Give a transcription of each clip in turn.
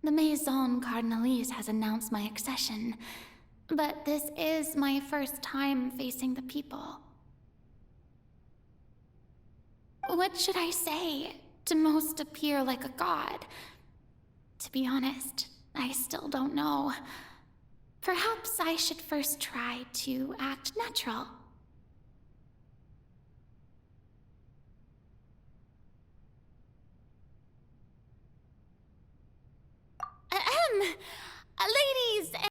The Maison Cardinalise has announced my accession, but this is my first time facing the people. What should I say to most appear like a god? To be honest, I still don't know. Perhaps I should first try to act natural. Ahem! Ladies and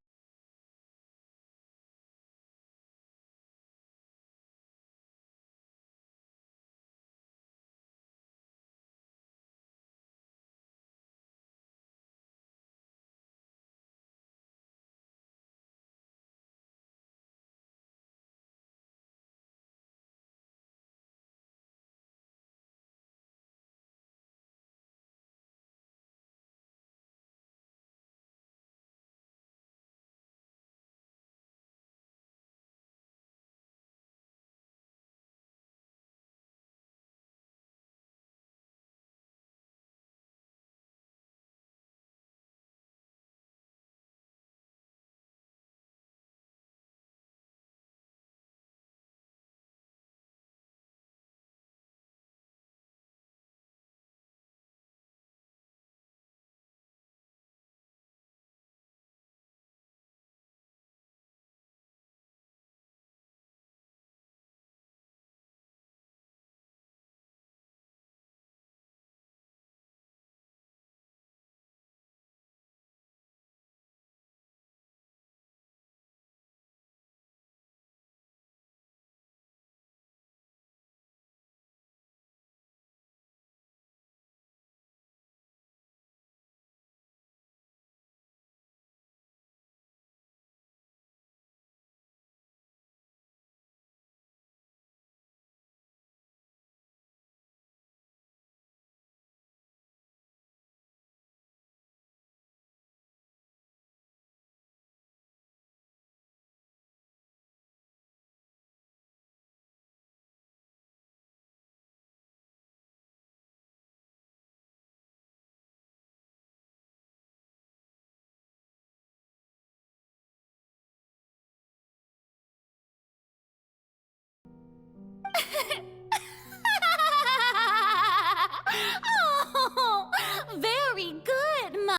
oh, very good,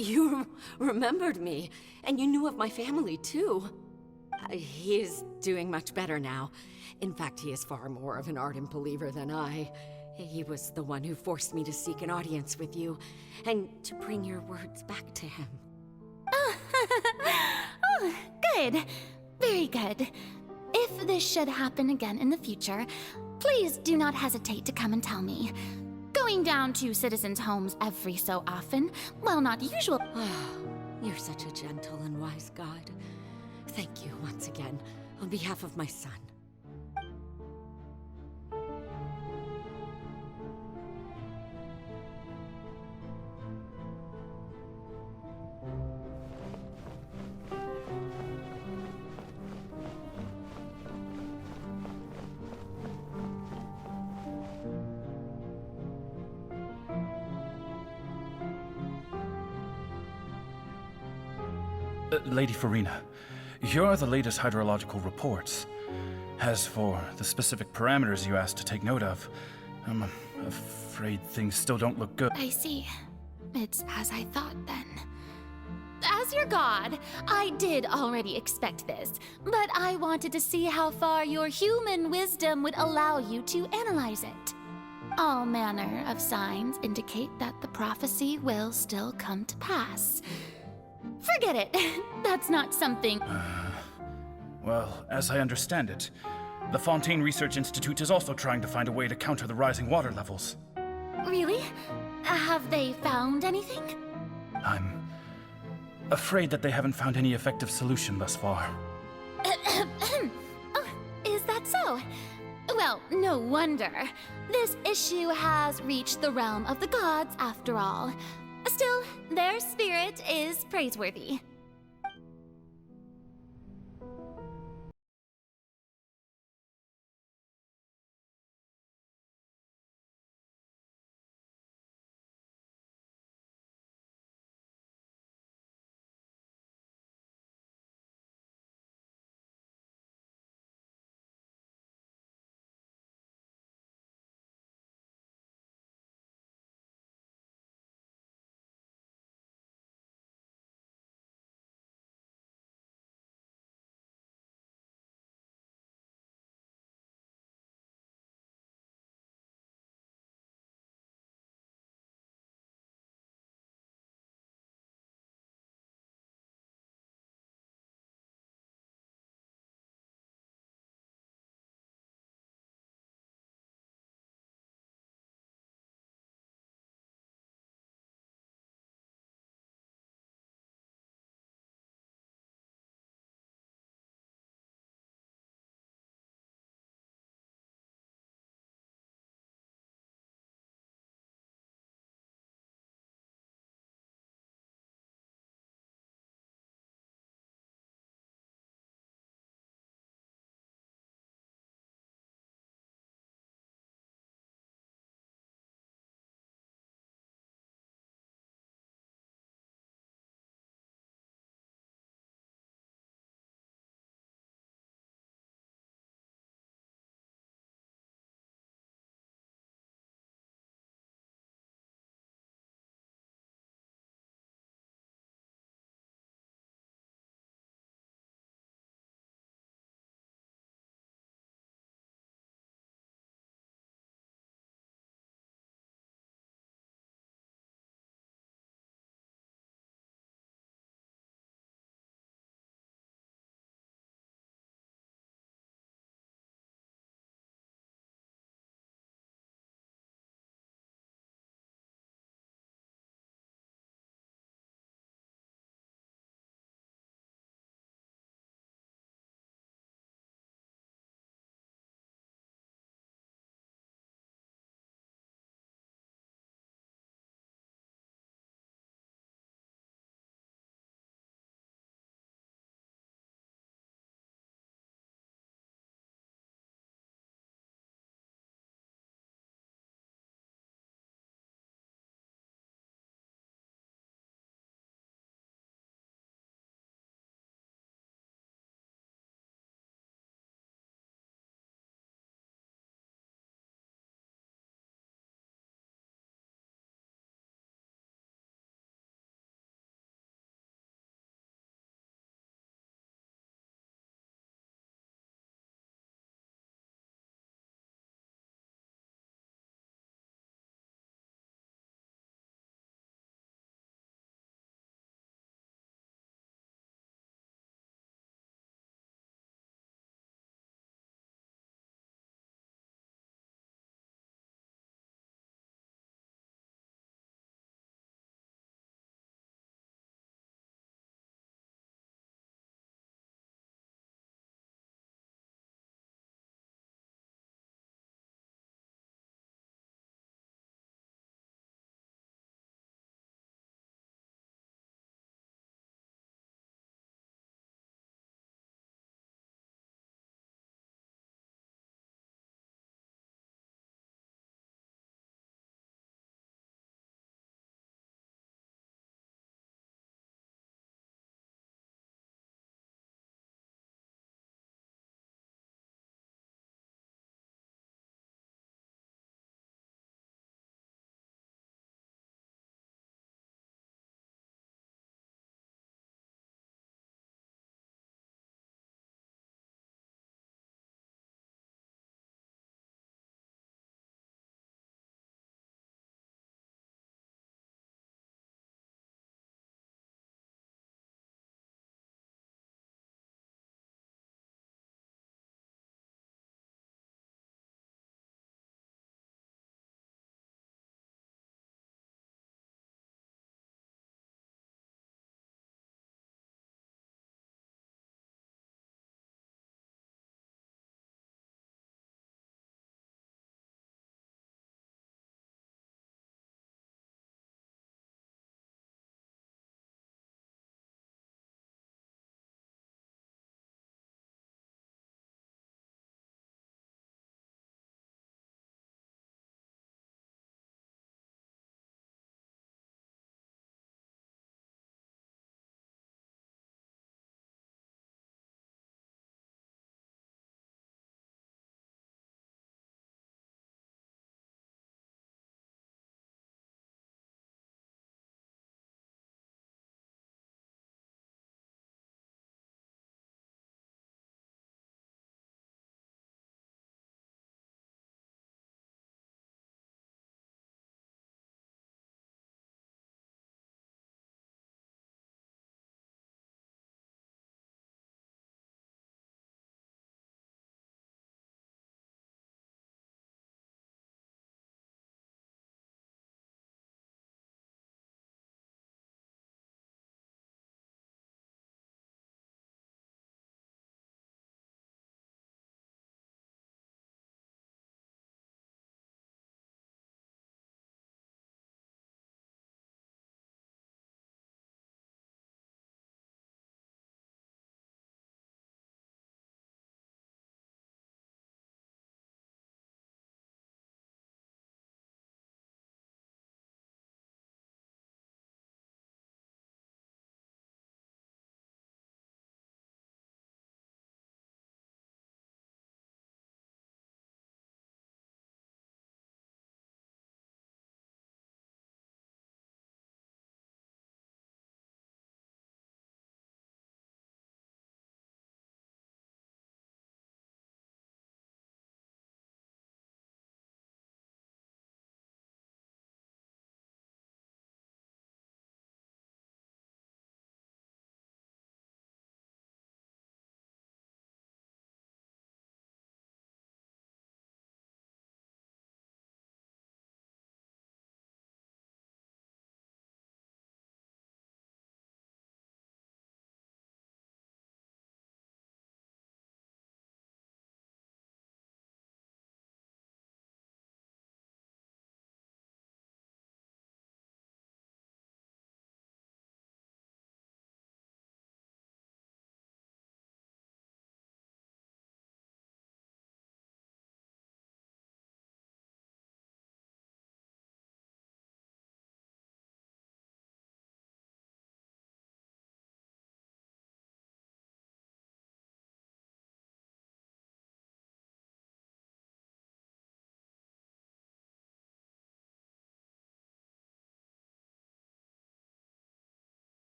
You remembered me, and you knew of my family, too. He is doing much better now. In fact, he is far more of an ardent believer than I. He was the one who forced me to seek an audience with you, and to bring your words back to him. Oh, good. Very good. If this should happen again in the future, please do not hesitate to come and tell me. Going down to citizens' homes every so often, while not usual— You're such a gentle and wise god. Thank you once again, on behalf of my son. Lady Farina, here are the latest hydrological reports. As for the specific parameters you asked to take note of, I'm afraid things still don't look good. I see. It's as I thought then. As your god, I did already expect this, but I wanted to see how far your human wisdom would allow you to analyze it. All manner of signs indicate that the prophecy will still come to pass. Forget it. That's not something— Well, as I understand it, the FONTAINE Research Institute is also trying to find a way to counter the rising water levels. Really? Have they found anything? I'm afraid that they haven't found any effective solution thus far. Oh, is that so? Well, no wonder. This issue has reached the realm of the gods after all. Still, their spirit is praiseworthy.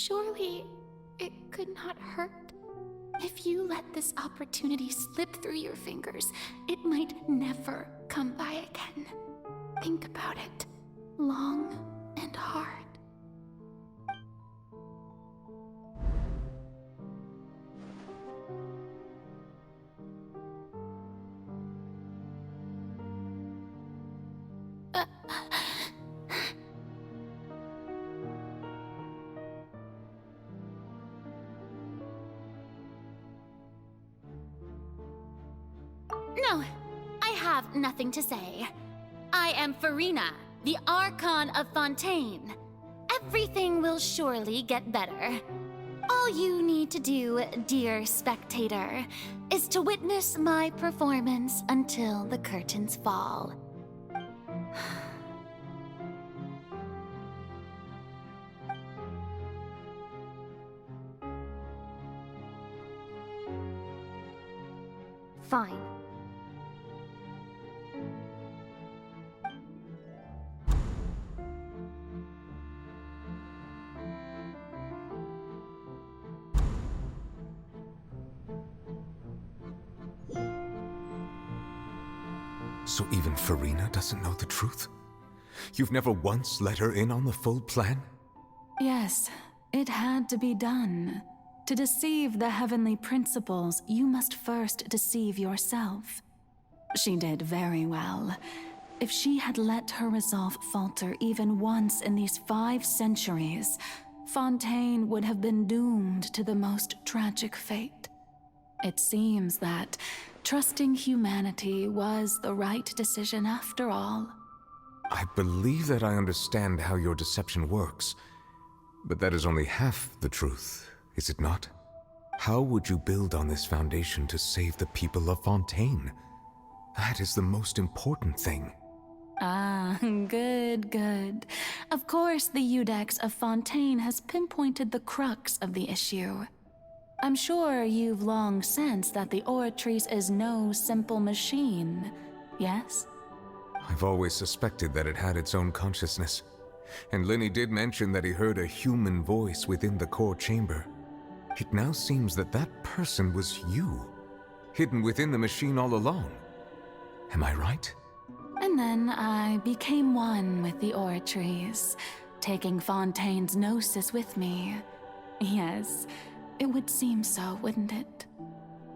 Surely it could not hurt. If you let this opportunity slip through your fingers, it might never come by again. Think about it long and hard. No, I have nothing to say. I am Farina, the Archon of Fontaine. Everything will surely get better. All you need to do, dear spectator, is to witness my performance until the curtains fall. Fine. So even Farina doesn't know the truth? You've never once let her in on the full plan? Yes, it had to be done. To deceive the heavenly principles, you must first deceive yourself. She did very well. If she had let her resolve falter even once in these 5 centuries, Fontaine would have been doomed to the most tragic fate. It seems that trusting humanity was the right decision after all. I believe that I understand how your deception works, but that is only half the truth, is it not? How would you build on this foundation to save the people of Fontaine? That is the most important thing. Ah, good. Of course, the Iudex of Fontaine has pinpointed the crux of the issue. I'm sure you've long sensed that the Oratrice is no simple machine, yes? I've always suspected that it had its own consciousness. And Lenny did mention that he heard a human voice within the core chamber. It now seems that that person was you, hidden within the machine all along. Am I right? And then I became one with the Oratrice, taking Fontaine's gnosis with me. Yes, it would seem so, wouldn't it?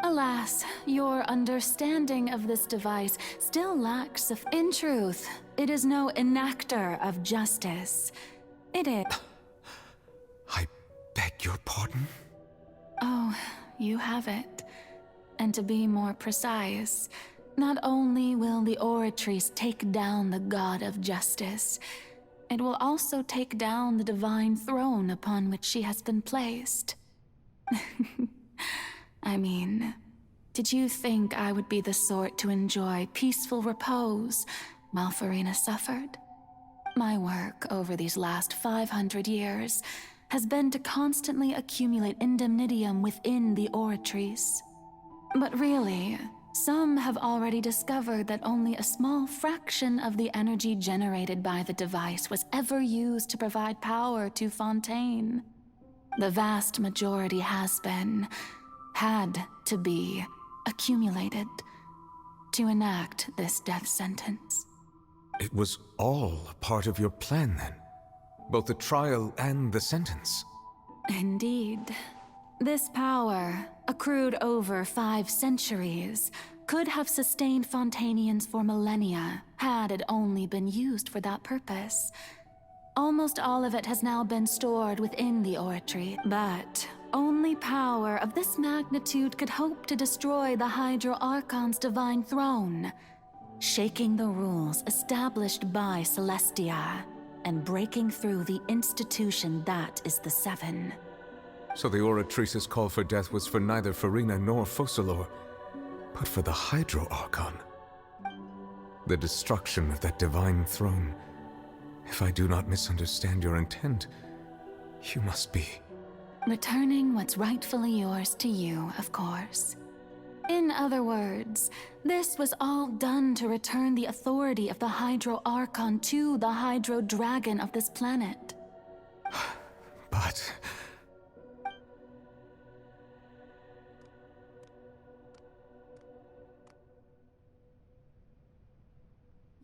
Alas, your understanding of this device still lacks in truth, it is no enactor of justice. It is... I beg your pardon? Oh, you have it. And to be more precise, not only will the Oratrice take down the God of Justice, it will also take down the divine throne upon which she has been placed. I mean, did you think I would be the sort to enjoy peaceful repose while Farina suffered? My work over these last 500 years has been to constantly accumulate indemnitium within the Oratrice. But really, some have already discovered that only a small fraction of the energy generated by the device was ever used to provide power to Fontaine. The vast majority had to be, accumulated to enact this death sentence. It was all a part of your plan then? Both the trial and the sentence? Indeed. This power, accrued over 5 centuries, could have sustained Fontainians for millennia had it only been used for that purpose. Almost all of it has now been stored within the Oratory, but only power of this magnitude could hope to destroy the Hydro Archon's divine throne, shaking the rules established by Celestia and breaking through the institution that is the Seven. So the Oratrice's call for death was for neither Farina nor Focalor, but for the Hydro Archon. The destruction of that divine throne. If I do not misunderstand your intent, you must be... returning what's rightfully yours to you, of course. In other words, this was all done to return the authority of the Hydro Archon to the Hydro Dragon of this planet. But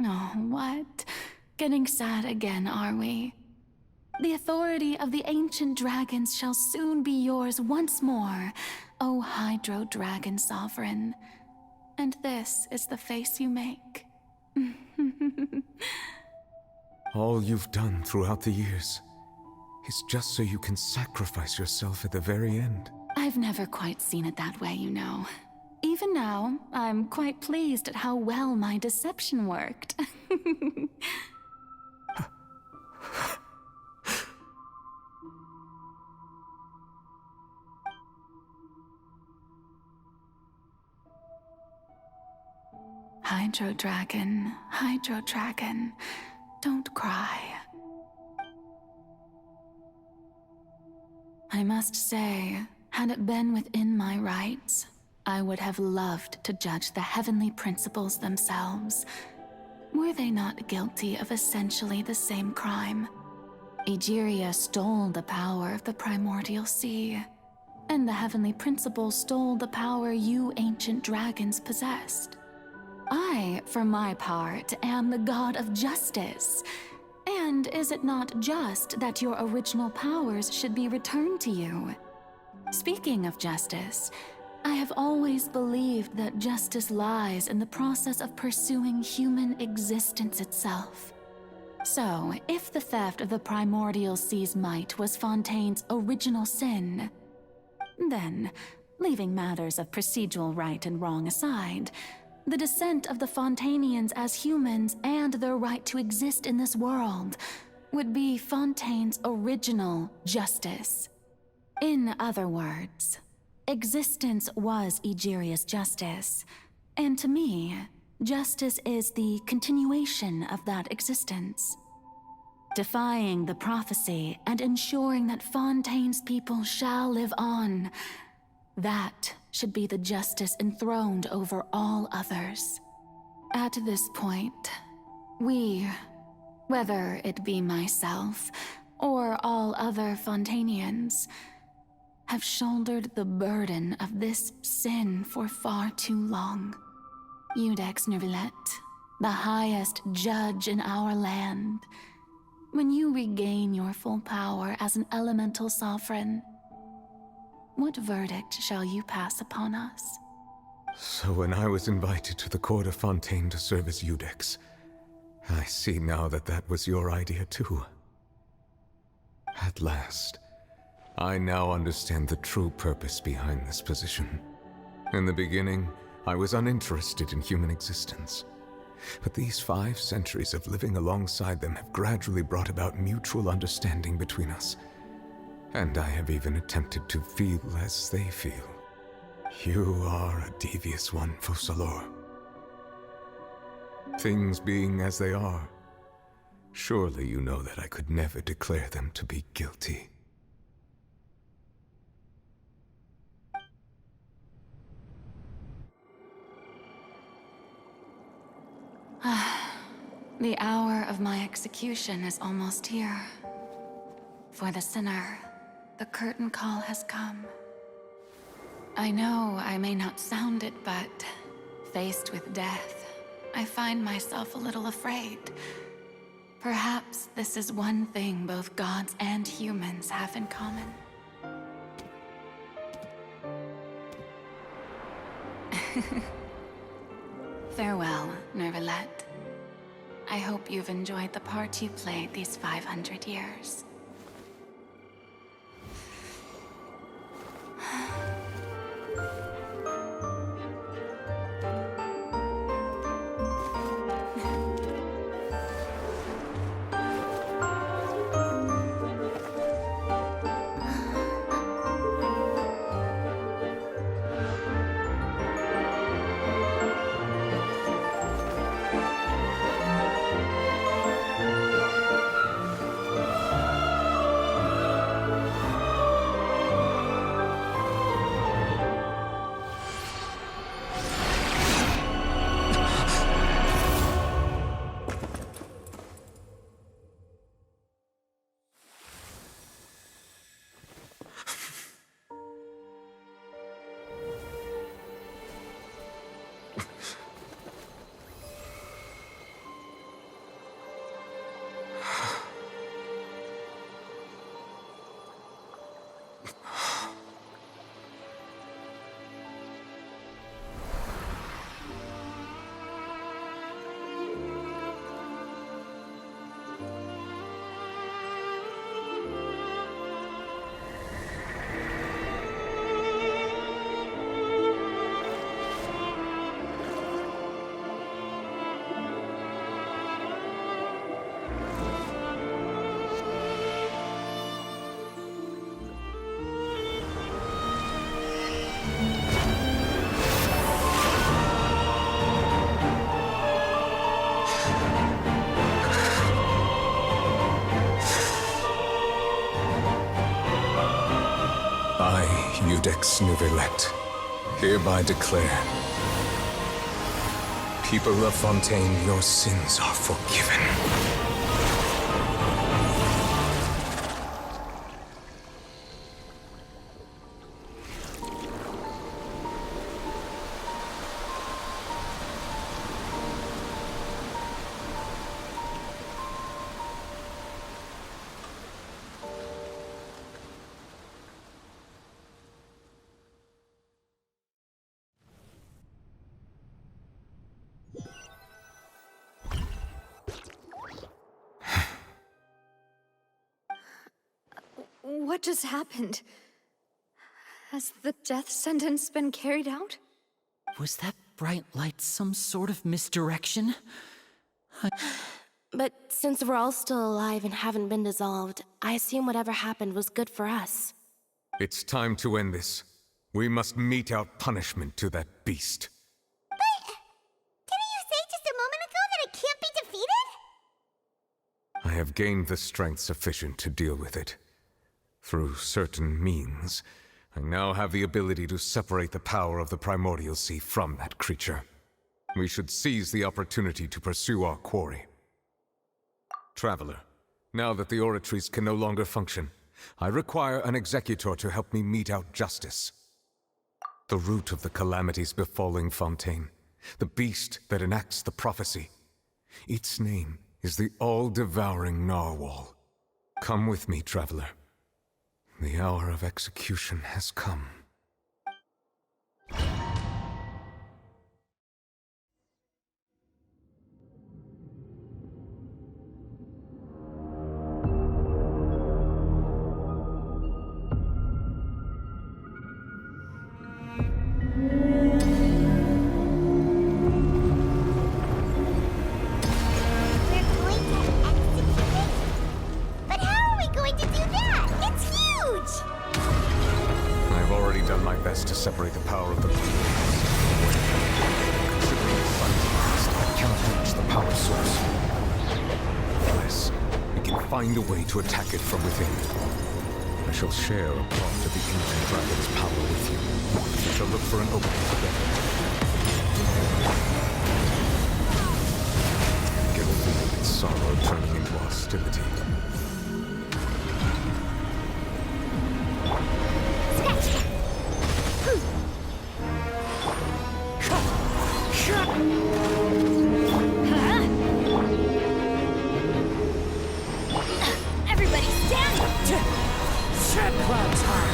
Oh, what? Getting sad again, are we? The authority of the ancient dragons shall soon be yours once more, O Hydro Dragon Sovereign. And this is the face you make. All you've done throughout the years is just so you can sacrifice yourself at the very end. I've never quite seen it that way, you know. Even now, I'm quite pleased at how well my deception worked. Hydro Dragon, don't cry. I must say, had it been within my rights, I would have loved to judge the heavenly principles themselves. Were they not guilty of essentially the same crime? Egeria stole the power of the primordial sea, and the heavenly principles stole the power you ancient dragons possessed. I, for my part, am the god of justice. And is it not just that your original powers should be returned to you? Speaking of justice, I have always believed that justice lies in the process of pursuing human existence itself. So, if the theft of the primordial sea's might was Fontaine's original sin, then, leaving matters of procedural right and wrong aside, the descent of the Fontainians as humans and their right to exist in this world would be Fontaine's original justice. In other words, existence was Egeria's justice, and to me, justice is the continuation of that existence. Defying the prophecy and ensuring that Fontaine's people shall live on, that should be the justice enthroned over all others. At this point, we, whether it be myself or all other Fontainians, have shouldered the burden of this sin for far too long. Iudex Neuvillette, the highest judge in our land, when you regain your full power as an elemental sovereign, what verdict shall you pass upon us? So when I was invited to the court of Fontaine to serve as Iudex, I see now that that was your idea too. At last, I now understand the true purpose behind this position. In the beginning, I was uninterested in human existence. But these 5 centuries of living alongside them have gradually brought about mutual understanding between us. And I have even attempted to feel as they feel. You are a devious one, Focalors. Things being as they are, surely you know that I could never declare them to be guilty. The hour of my execution is almost here. For the sinner, the curtain call has come. I know I may not sound it, but faced with death, I find myself a little afraid. Perhaps this is one thing both gods and humans have in common. Farewell, Neuvillette. I hope you've enjoyed the part you played these 500 years. Codex Nouvelet, hereby declare, people of Fontaine, your sins are forgiven. What just happened? Has the death sentence been carried out? Was that bright light some sort of misdirection? But since we're all still alive and haven't been dissolved, I assume whatever happened was good for us. It's time to end this. We must mete out punishment to that beast. Didn't you say just a moment ago that it can't be defeated? I have gained the strength sufficient to deal with it. Through certain means, I now have the ability to separate the power of the Primordial Sea from that creature. We should seize the opportunity to pursue our quarry. Traveler, now that the oratories can no longer function, I require an executor to help me mete out justice. The root of the calamities befalling Fontaine, the beast that enacts the prophecy. Its name is the all-devouring Narwhal. Come with me, traveler. The hour of execution has come. To separate the power of the considering the beast, I cannot reach the power source. Unless we can find a way to attack it from within. I shall share a part of the ancient dragon's power with you. We shall look for an opening together. I get a feeling its sorrow turning into hostility. Everybody stand! Clouds high!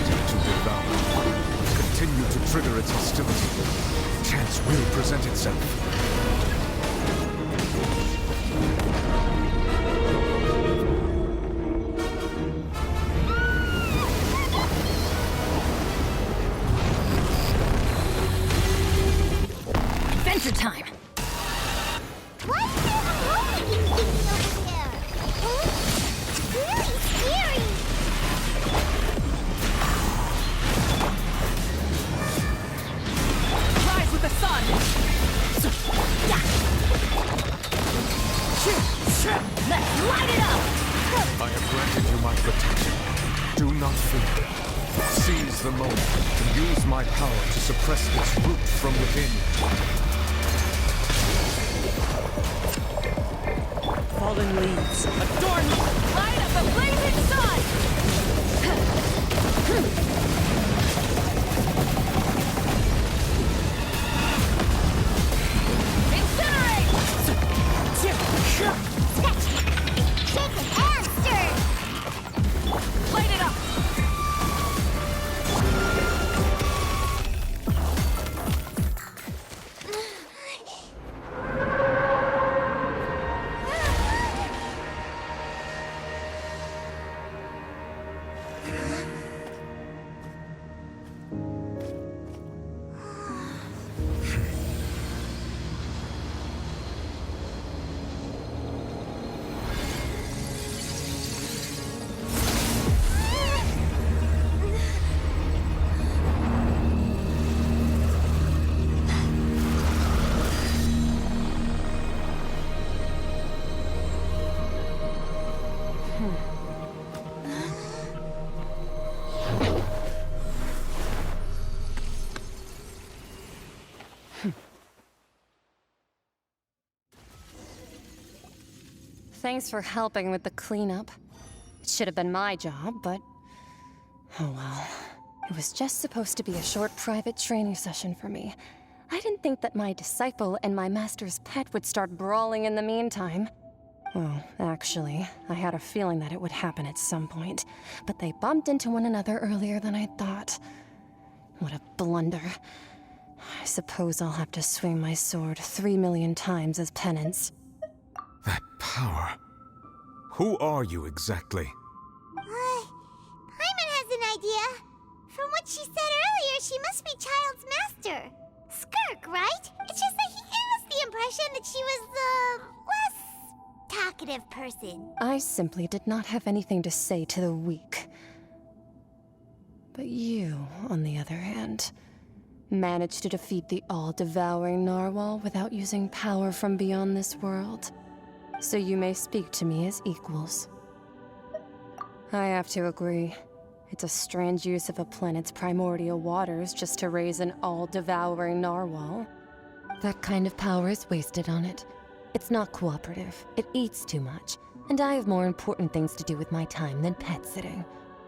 To devour. Continue to trigger its hostility. Chance will present itself. Adventure time! What's this rolling you thinking over there? Oh, it's really scary! Rise with the sun! Let's light it up! I have granted you my protection. Do not fear. Seize the moment and use my power to suppress its root from within. Fallen leaves. Adorn me! Light up the blazing sun! Incinerate! Shaken and stirred! Light it up! thanks for helping with the cleanup. It should have been my job, but... oh well. It was just supposed to be a short private training session for me. I didn't think that my disciple and my master's pet would start brawling in the meantime. Well, actually, I had a feeling that it would happen at some point, but they bumped into one another earlier than I thought. What a blunder. I suppose I'll have to swing my sword 3 million times as penance. That power. Who are you exactly? Paimon has an idea. From what she said earlier, she must be Child's master. Skirk, right? It's just that he gave us the impression that she was the less talkative person. I simply did not have anything to say to the weak. But you, on the other hand, managed to defeat the all-devouring narwhal without using power from beyond this world. So you may speak to me as equals. I have to agree. It's a strange use of a planet's primordial waters just to raise an all-devouring narwhal. That kind of power is wasted on it. It's not cooperative. It eats too much. And I have more important things to do with my time than pet sitting.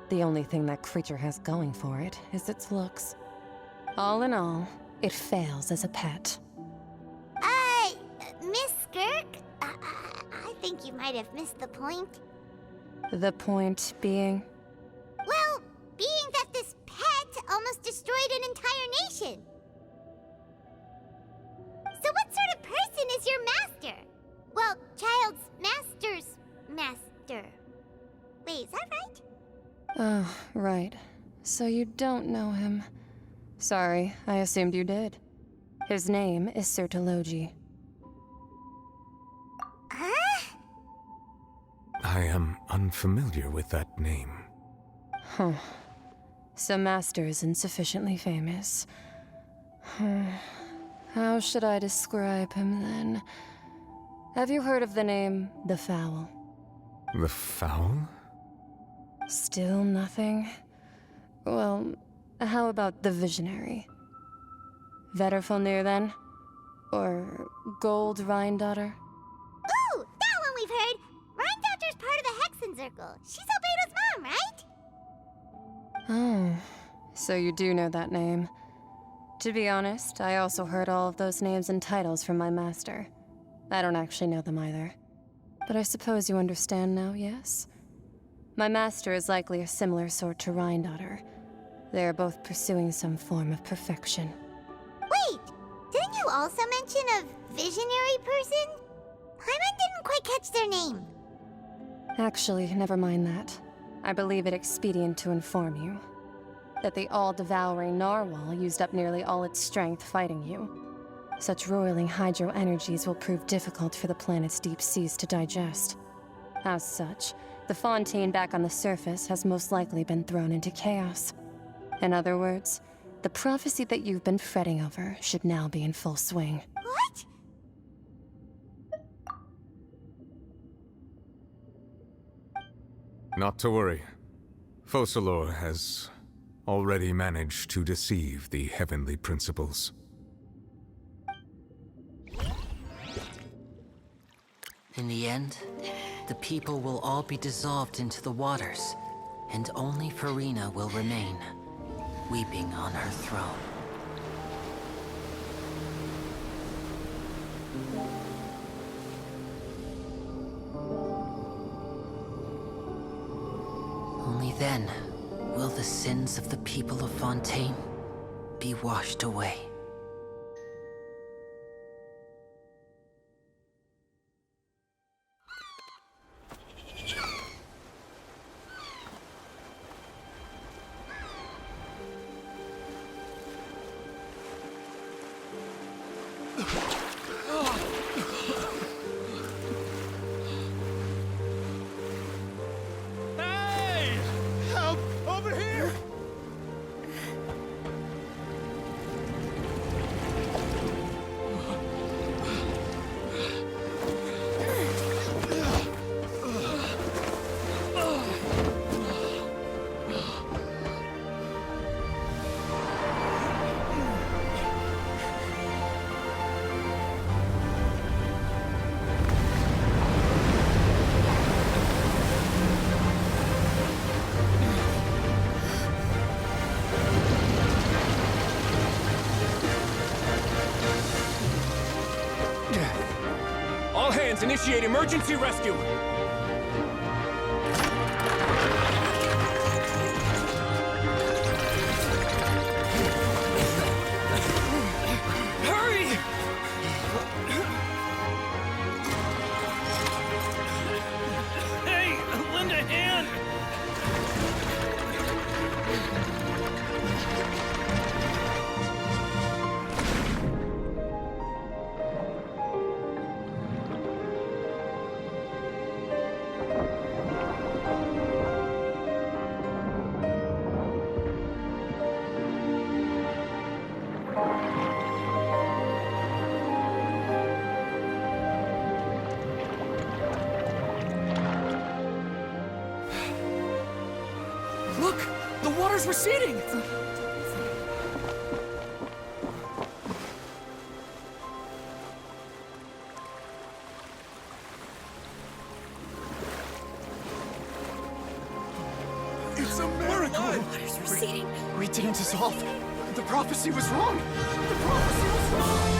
The only thing that creature has going for it is its looks. All in all, it fails as a pet. Miss Skirk? I think you might have missed the point. The point being? Well, being that this pet almost destroyed an entire nation. So what sort of person is your master? Well, Child's master's master. Wait, is that right? Oh, right. So you don't know him. Sorry, I assumed you did. His name is Sertologi. Huh? I am unfamiliar with that name. Huh. So Master isn't sufficiently famous. How should I describe him then? Have you heard of the name The Fowl? The Fowl? Still nothing? Well, how about the Visionary? Vetterfulnir then? Or Gold Rhine-daughter? Ooh, that one we've heard. Rhine-daughter's part of the Hexen Circle. She's Albedo's mom, right? Oh, so you do know that name. To be honest, I also heard all of those names and titles from my master. I don't actually know them either. But I suppose you understand now, yes? My master is likely a similar sort to Rhine-daughter. They are both pursuing some form of perfection. Wait, didn't you also mention a visionary person? Paimon didn't quite catch their name. Actually, never mind that. I believe it expedient to inform you that the all-devouring narwhal used up nearly all its strength fighting you. Such roiling hydro energies will prove difficult for the planet's deep seas to digest. As such, the Fontaine back on the surface has most likely been thrown into chaos. In other words, the prophecy that you've been fretting over should now be in full swing. What? Not to worry. Focalor has already managed to deceive the heavenly principles. In the end, the people will all be dissolved into the waters, and only Farina will remain, weeping on her throne. Only then will the sins of the people of Fontaine be washed away. Hey! Help! Over here! Commands initiate emergency rescue! Hurry! Hey, lend a hand! Look! The water's receding! It's a miracle! Water's receding. We didn't dissolve. The prophecy was wrong! The prophecy was wrong!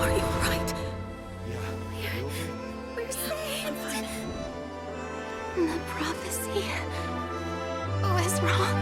Are you alright? We're saved. The prophecy was wrong.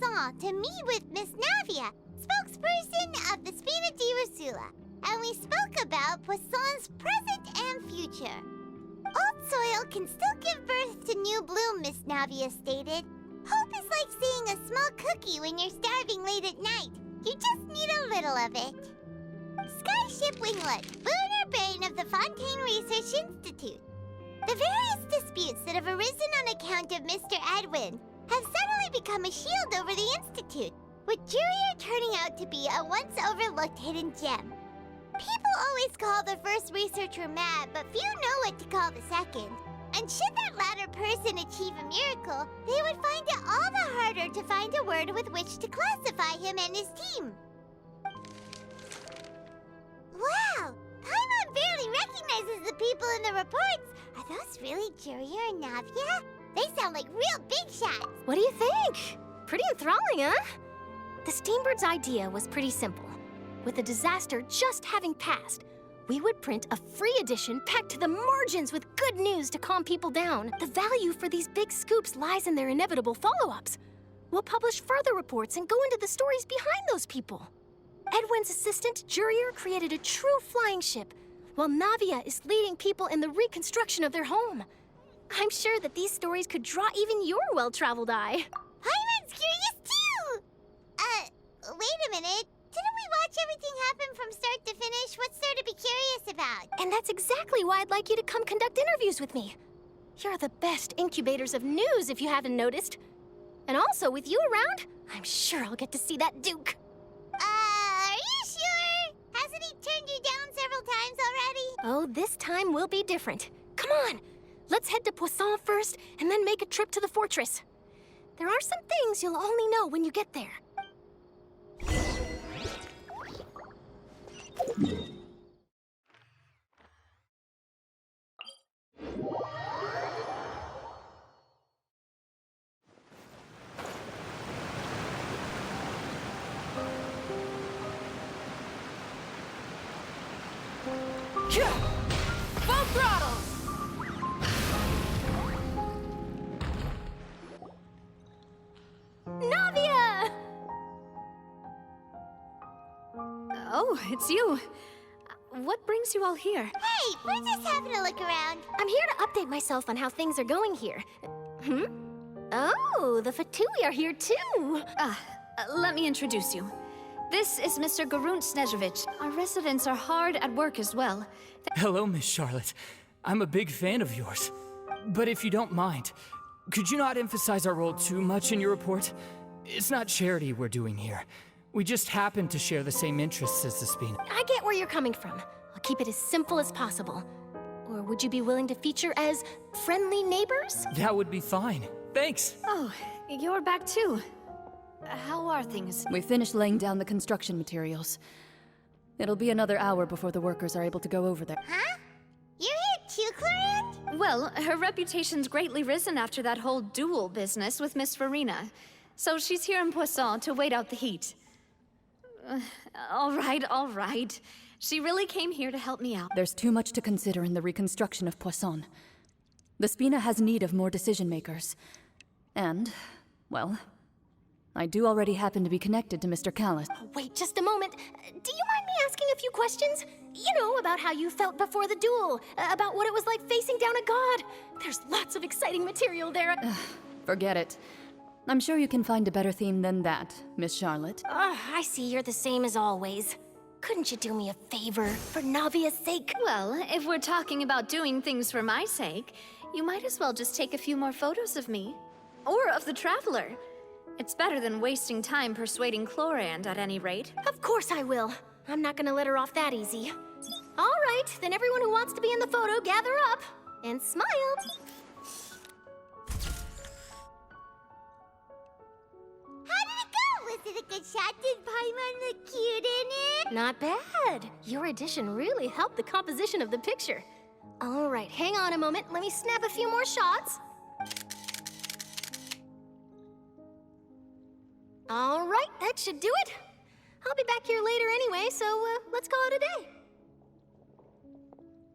Poisson to meet with Miss Navia, spokesperson of the Spina di Rosula, and we spoke about Poisson's present and future. Old soil can still give birth to new bloom, Miss Navia stated. Hope is like seeing a small cookie when you're starving late at night. You just need a little of it. Skyship Winglet, lunar brain of the Fontaine Research Institute. The various disputes that have arisen on account of Mr. Edwin have suddenly become a shield over the Institute, with Jurier turning out to be a once-overlooked hidden gem. People always call the first researcher mad, but few know what to call the second. And should that latter person achieve a miracle, they would find it all the harder to find a word with which to classify him and his team. Wow! Paimon barely recognizes the people in the reports. Are those really Jurier and Navia? They sound like real big shots. What do you think? Pretty enthralling, huh? The Steambird's idea was pretty simple. With the disaster just having passed, we would print a free edition packed to the margins with good news to calm people down. The value for these big scoops lies in their inevitable follow-ups. We'll publish further reports and go into the stories behind those people. Edwin's assistant, Jurier, created a true flying ship, while Navia is leading people in the reconstruction of their home. I'm sure that these stories could draw even your well-traveled eye. Paimon's curious too! Wait a minute. Didn't we watch everything happen from start to finish? What's there to be curious about? And that's exactly why I'd like you to come conduct interviews with me. You're the best incubators of news, if you haven't noticed. And also, with you around, I'm sure I'll get to see that Duke. Are you sure? Hasn't he turned you down several times already? Oh, this time will be different. Come on, let's head to Poisson first, and then make a trip to the fortress. There are some things you'll only know when you get there. Full throttle! Navia! Oh, it's you. What brings you all here? Hey, we're just having a look around. I'm here to update myself on how things are going here. Oh, the Fatui are here too. Let me introduce you. This is Mr. Garunt Snežević. Our residents are hard at work as well. Hello, Miss Charlotte. I'm a big fan of yours. But if you don't mind, could you not emphasize our role too much in your report? It's not charity we're doing here. We just happen to share the same interests as the Spina. I get where you're coming from. I'll keep it as simple as possible. Or would you be willing to feature as friendly neighbors? That would be fine. Thanks. Oh, you're back too. How are things? We finished laying down the construction materials. It'll be another hour before the workers are able to go over there. Huh? You're here too, Clorant? Well, her reputation's greatly risen after that whole duel business with Miss Farina. So she's here in Poisson to wait out the heat. All right. She really came here to help me out. There's too much to consider in the reconstruction of Poisson. The Spina has need of more decision-makers. And, well, I do already happen to be connected to Mr. Callis. Oh, wait just a moment. Do you mind me asking a few questions? You know, about how you felt before the duel, about what it was like facing down a god. There's lots of exciting material there. Forget it. I'm sure you can find a better theme than that, Miss Charlotte. I see you're the same as always. Couldn't you do me a favor, for Navia's sake? Well, if we're talking about doing things for my sake, you might as well just take a few more photos of me. Or of the Traveler. It's better than wasting time persuading Clorant at any rate. Of course I will. I'm not gonna let her off that easy. All right, then everyone who wants to be in the photo, gather up. And smile. How did it go? Was it a good shot? Did Paimon look cute in it? Not bad. Your addition really helped the composition of the picture. All right, hang on a moment. Let me snap a few more shots. All right, that should do it. I'll be back here later anyway, so let's call it a day.